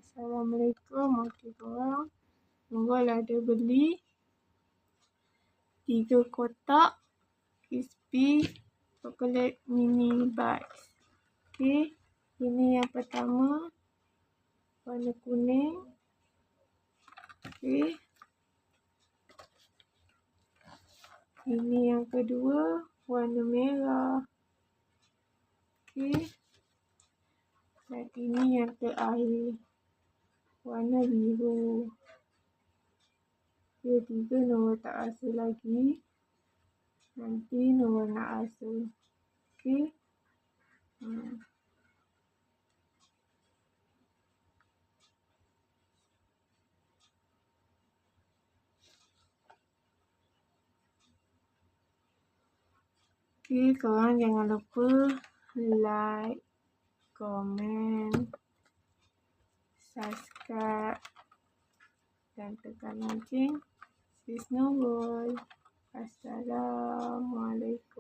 Assalamualaikum. Okey korang. Nurul ada beli 3 kotak crispy chocolate mini bites. Okey. Ini yang pertama. Warna kuning. Okey. Ini yang kedua. Warna merah. Okey. Dan ini yang terakhir. Warna biru. Okey, 3 Nurul tak rasa lagi. Nanti Nurul nak rasa. Okey. Okey, korang jangan lupa like, komen, subscribe dan tekan lonceng. Sis Nurul. Assalamualaikum.